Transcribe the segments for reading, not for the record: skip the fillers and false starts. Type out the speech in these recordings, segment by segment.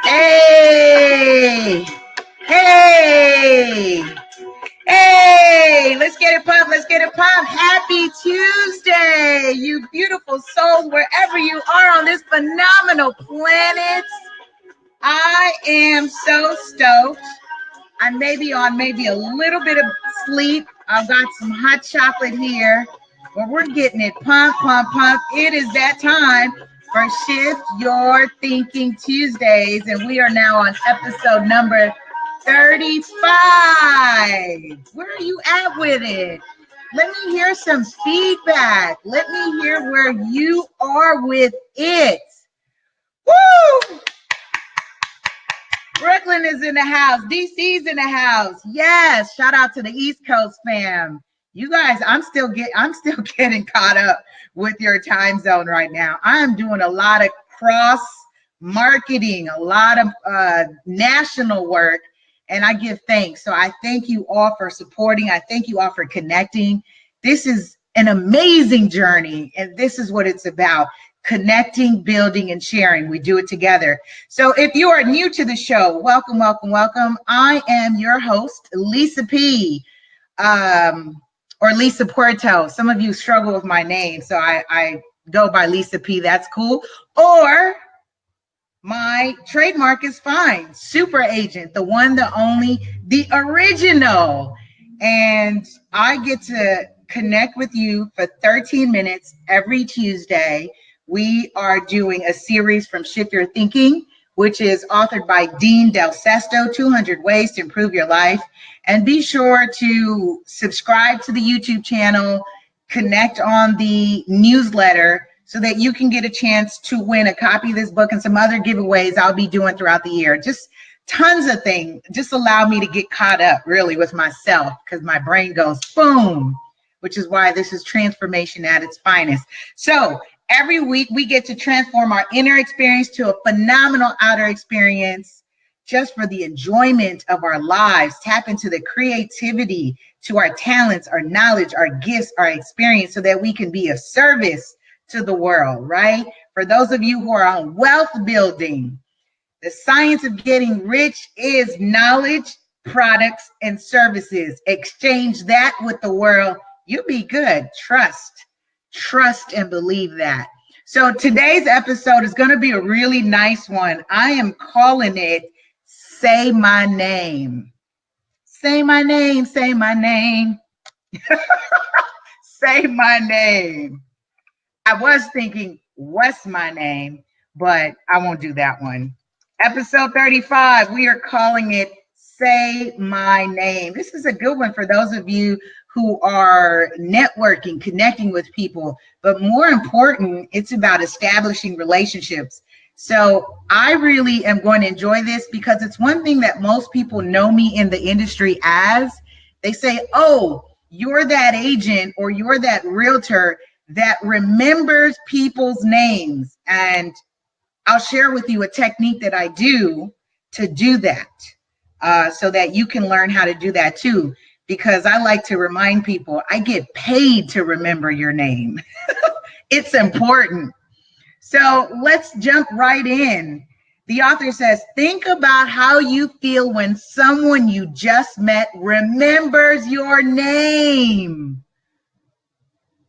Hey, hey, hey, let's get it pumped, let's get it pumped. Happy Tuesday, you beautiful souls, wherever you are on this phenomenal planet. I am so stoked. I may be on maybe a little bit of sleep. I've got some hot chocolate here, but we're getting it pump, pump, pump. It is that time for Shift Your Thinking Tuesdays, and we are now on episode number 35. Where are you at with it? Let me hear some feedback. Let me hear where you are with it. Woo! Brooklyn is in the house. DC's in the house. Yes. Shout out to the East Coast fam. You guys, I'm still getting caught up with your time zone right now. I am doing a lot of cross marketing, a lot of national work, and I give thanks. So I thank you all for supporting. I thank you all for connecting. This is an amazing journey, and this is what it's about. Connecting, building, and sharing. We do it together. So if you are new to the show, welcome, welcome, welcome. I am your host, Lisa P. Or Lisa Puerto. Some of you struggle with my name, so I go by Lisa P. That's cool. Or my trademark is fine. Super Agent, the one, the only, the original. And I get to connect with you for 13 minutes every Tuesday. We are doing a series from Shift Your Thinking, which is authored by Dean Del Sesto, 200 Ways to Improve Your Life. And be sure to subscribe to the YouTube channel, connect on the newsletter so that you can get a chance to win a copy of this book and some other giveaways I'll be doing throughout the year. Just tons of things. Just allow me to get caught up really with myself because my brain goes boom, which is why this is transformation at its finest. So every week we get to transform our inner experience to a phenomenal outer experience just for the enjoyment of our lives. Tap into the creativity, to our talents, our knowledge, our gifts, our experience so that we can be of service to the world, right? For those of you who are on wealth building, the science of getting rich is knowledge, products, and services. Exchange that with the world. You'll be good. Trust and believe that. So today's episode is going to be a really nice one. I am calling it Say My Name. Say my name, say my name. Say my name. I was thinking, what's my name? But I won't do that one. Episode 35, we are calling it Say My Name. This is a good one for those of you who are networking, connecting with people, but more important, it's about establishing relationships. So I really am going to enjoy this because it's one thing that most people know me in the industry as. They say, oh, you're that agent or you're that realtor that remembers people's names. And I'll share with you a technique that I do to do that so that you can learn how to do that too. Because I like to remind people, I get paid to remember your name. It's important. So let's jump right in. The author says, think about how you feel when someone you just met remembers your name.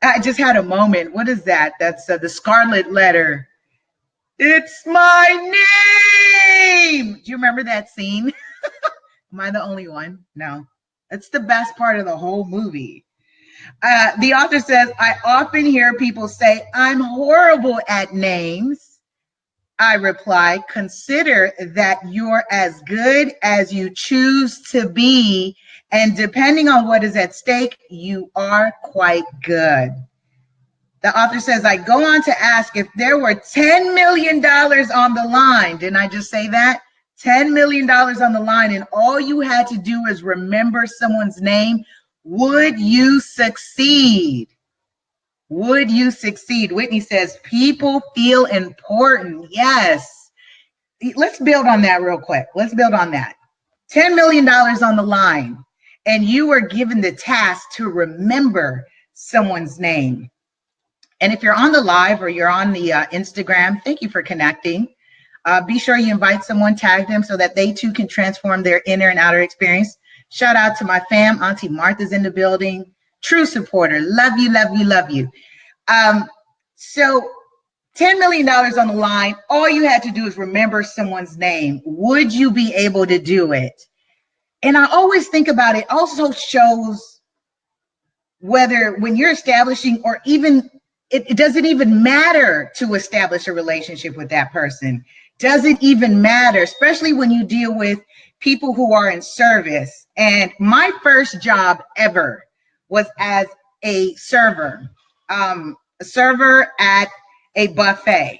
I just had a moment. What is that? That's the Scarlet Letter. It's my name. Do you remember that scene? Am I the only one? No. That's the best part of the whole movie. The author says, I often hear people say, I'm horrible at names. I reply, consider that you're as good as you choose to be. And depending on what is at stake, you are quite good. The author says, I go on to ask if there were $10 million on the line. Didn't I just say that? $10 million on the line, and all you had to do is remember someone's name. Would you succeed? Would you succeed? Whitney says, people feel important. Yes. Let's build on that real quick. Let's build on that. $10 million on the line, and you were given the task to remember someone's name. And if you're on the live or you're on the Instagram, thank you for connecting. Be sure you invite someone, tag them so that they too can transform their inner and outer experience. Shout out to my fam. Auntie Martha's in the building. True supporter. Love you, love you, love you. So $10 million on the line. All you had to do is remember someone's name. Would you be able to do it? And I always think about it also shows whether when you're establishing, or even it doesn't even matter to establish a relationship with that person. Doesn't even matter, especially when you deal with people who are in service. And my first job ever was as a server at a buffet.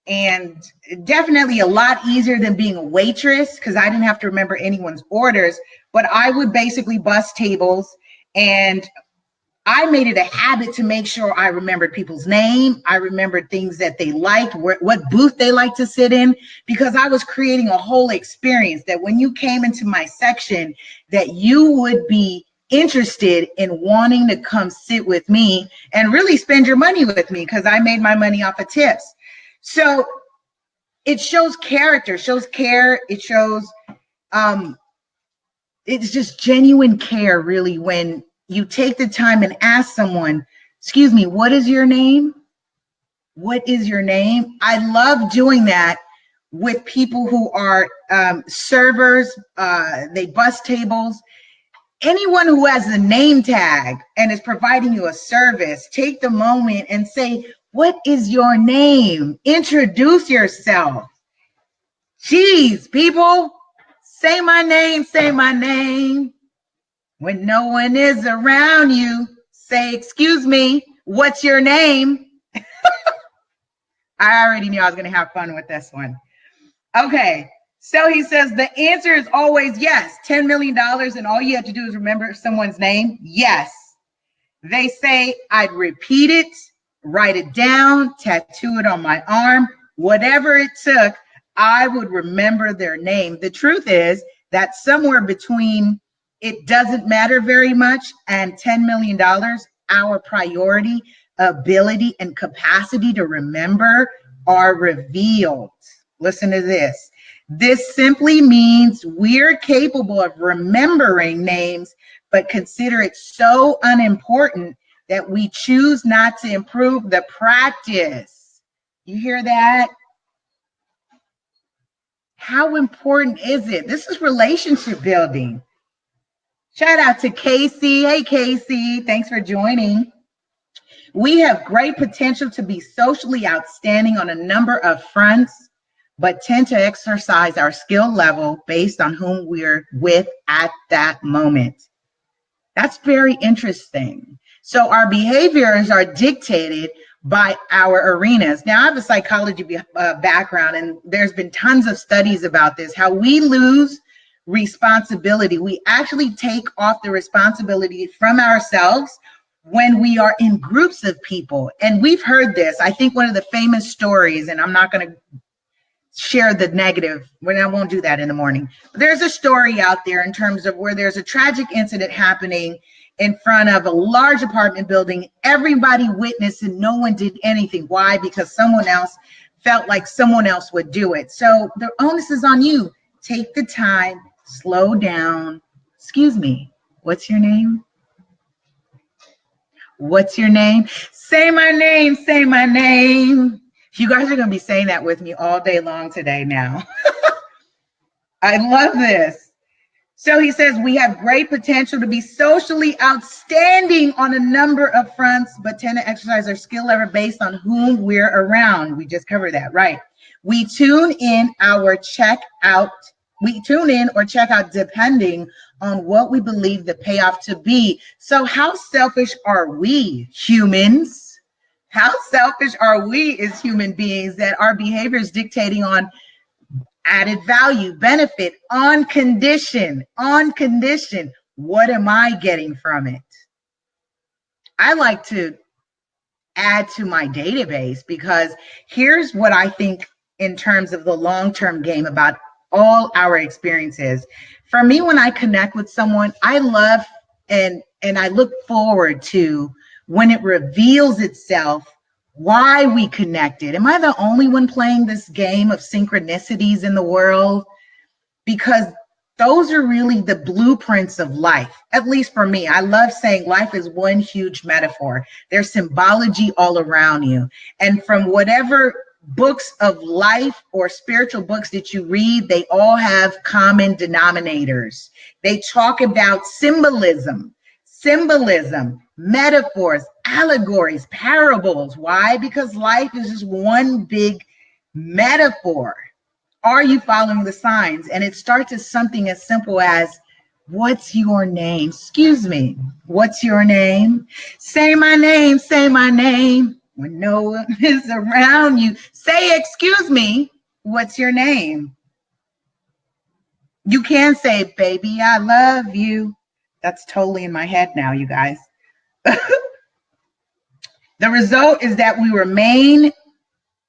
And definitely a lot easier than being a waitress, because I didn't have to remember anyone's orders, but I would basically bus tables, and I made it a habit to make sure I remembered people's name. I remembered things that they liked, what booth they liked to sit in, because I was creating a whole experience that when you came into my section, that you would be interested in wanting to come sit with me and really spend your money with me, because I made my money off of tips. So it shows character, shows care. It shows, it's just genuine care, really, when you take the time and ask someone, excuse me, what is your name? What is your name? I love doing that with people who are servers, they bus tables. Anyone who has a name tag and is providing you a service, take the moment and say, what is your name? Introduce yourself. Geez, people, say my name, say my name. When no one is around you, say, excuse me, what's your name? I already knew I was going to have fun with this one. Okay, so he says the answer is always yes. $10 million and all you have to do is remember someone's name? Yes. They say I'd repeat it, write it down, tattoo it on my arm, whatever it took, I would remember their name. The truth is that somewhere between it doesn't matter very much and $10 million, our priority, ability, and capacity to remember are revealed. Listen to this. This simply means we're capable of remembering names, but consider it so unimportant that we choose not to improve the practice. You hear that? How important is it? This is relationship building. Shout out to Casey. Hey, Casey, thanks for joining. We have great potential to be socially outstanding on a number of fronts, but tend to exercise our skill level based on whom we're with at that moment. That's very interesting. So our behaviors are dictated by our arenas. Now, I have a psychology background, and there's been tons of studies about this, how we lose responsibility. We actually take off the responsibility from ourselves when we are in groups of people. And we've heard this. I think one of the famous stories, and I'm not going to share the negative, when I won't do that in the morning. But there's a story out there in terms of where there's a tragic incident happening in front of a large apartment building. Everybody witnessed and no one did anything. Why? Because someone else felt like someone else would do it. So the onus is on you. Take the time, slow down. Excuse me, what's your name? What's your name? Say my name, say my name. You guys are going to be saying that with me all day long today now. I love this. So he says we have great potential to be socially outstanding on a number of fronts, but tend to exercise our skill level based on whom we're around. We just covered that, right? We tune in or check out depending on what we believe the payoff to be. So how selfish are we humans? How selfish are we as human beings that our behavior is dictating on added value, benefit, on condition. What am I getting from it? I like to add to my database, because here's what I think in terms of the long-term game about all our experiences. For me, when I connect with someone, I love and I look forward to when it reveals itself why we connected. Am I the only one playing this game of synchronicities in the world? Because those are really the blueprints of life. At least for me, I love saying life is one huge metaphor. There's symbology all around you. And from whatever books of life or spiritual books that you read, they all have common denominators. They talk about symbolism, metaphors, allegories, parables. Why? Because life is just one big metaphor. Are you following the signs? And it starts as something as simple as, what's your name? Excuse me, what's your name? Say my name, say my name. When no one is around you, say, excuse me, what's your name? You can say, baby, I love you. That's totally in my head now, you guys. The result is that we remain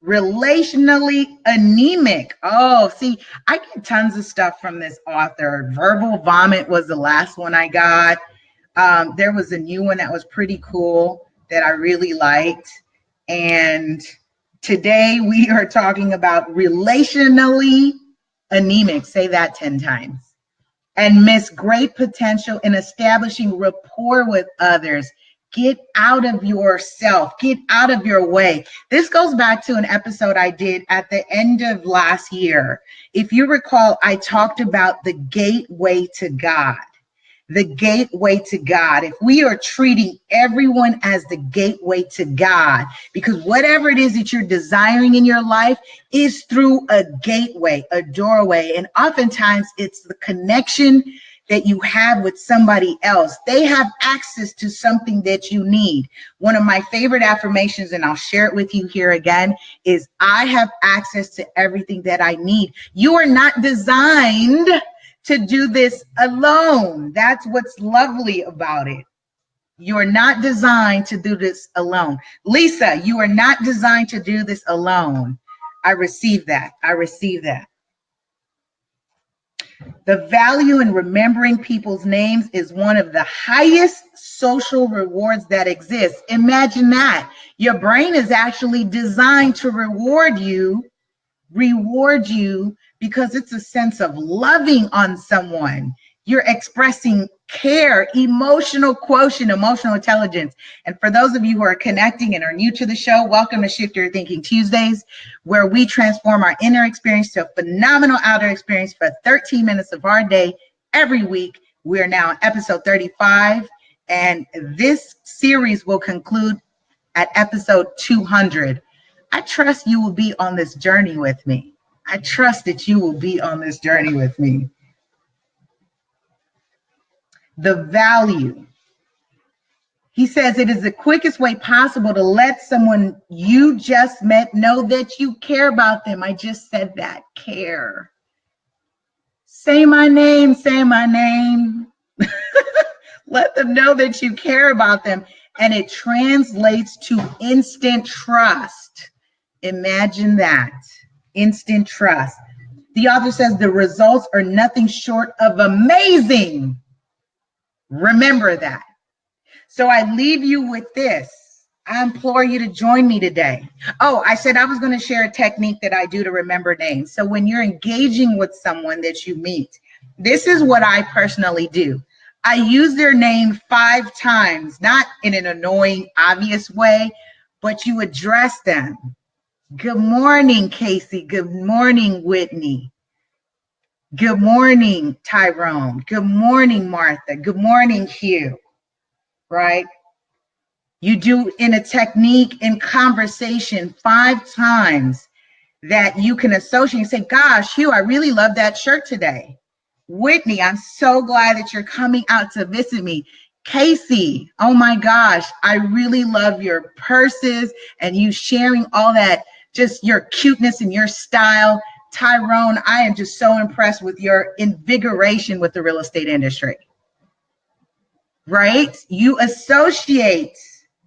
relationally anemic. Oh, see, I get tons of stuff from this author. Verbal Vomit was the last one I got. There was a new one that was pretty cool that I really liked. And today we are talking about relationally anemic. Say that 10 times. And miss great potential in establishing rapport with others. Get out of yourself. Get out of your way. This goes back to an episode I did at the end of last year. If you recall, I talked about the gateway to God. The gateway to God. If we are treating everyone as the gateway to God, because whatever it is that you're desiring in your life is through a gateway, a doorway. And oftentimes it's the connection that you have with somebody else. They have access to something that you need. One of my favorite affirmations, and I'll share it with you here again, is I have access to everything that I need. You are not designed to do this alone. That's what's lovely about it. You're not designed to do this alone. Lisa, you are not designed to do this alone. I receive that. I receive that. The value in remembering people's names is one of the highest social rewards that exist. Imagine that. Your brain is actually designed to reward you because it's a sense of loving on someone. You're expressing care, emotional quotient, emotional intelligence. And for those of you who are connecting and are new to the show, welcome to Shift Your Thinking Tuesdays, where we transform our inner experience to a phenomenal outer experience for 13 minutes of our day every week. We are now on episode 35, and this series will conclude at episode 200. I trust you will be on this journey with me. I trust that you will be on this journey with me. The value. He says it is the quickest way possible to let someone you just met know that you care about them. I just said that, care. Say my name, say my name. Let them know that you care about them. And it translates to instant trust. Imagine that, instant trust. The author says the results are nothing short of amazing. Remember that. So I leave you with this. I implore you to join me today. Oh, I said I was going to share a technique that I do to remember names. So when you're engaging with someone that you meet, this is what I personally do. I use their name 5 times, not in an annoying, obvious way, but you address them. Good morning, Casey. Good morning, Whitney. Good morning, Tyrone. Good morning, Martha. Good morning, Hugh. Right? You do in a technique in conversation 5 times that you can associate and say, gosh, Hugh, I really love that shirt today. Whitney, I'm so glad that you're coming out to visit me. Casey, oh my gosh, I really love your purses and you sharing all that, just your cuteness and your style. Tyrone, I am just so impressed with your invigoration with the real estate industry. right? You associate.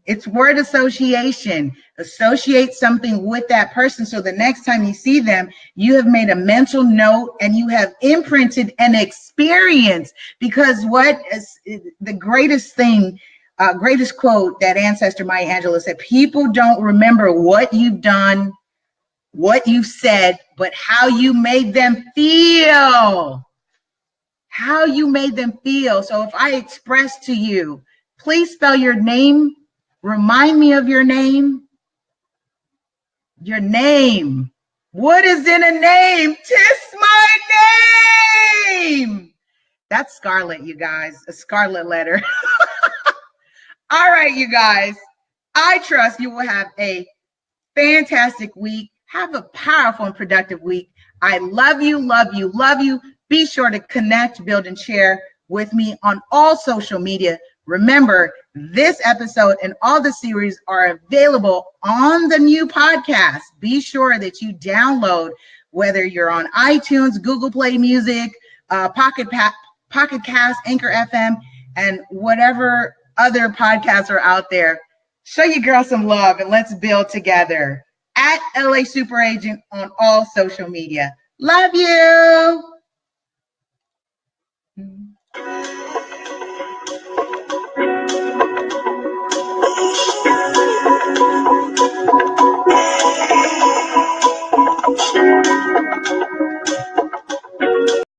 It's word association. Associate something with that person. So the next time you see them, you have made a mental note and you have imprinted an experience. Because what is the greatest thing, greatest quote that ancestor Maya Angelou said, people don't remember what you've done, what you've said, but how you made them feel. How you made them feel. So if I express to you, please spell your name. Remind me of your name. Your name. What is in a name? 'Tis my name. That's Scarlet, you guys. A scarlet letter. All right, you guys. I trust you will have a fantastic week. Have a powerful and productive week. I love you, love you, love you. Be sure to connect, build, and share with me on all social media. Remember, this episode and all the series are available on the new podcast. Be sure that you download, whether you're on iTunes, Google Play Music, Pocket Cast, Anchor FM, and whatever other podcasts are out there. Show your girl some love and let's build together. At LA Super Agent on all social media. Love you.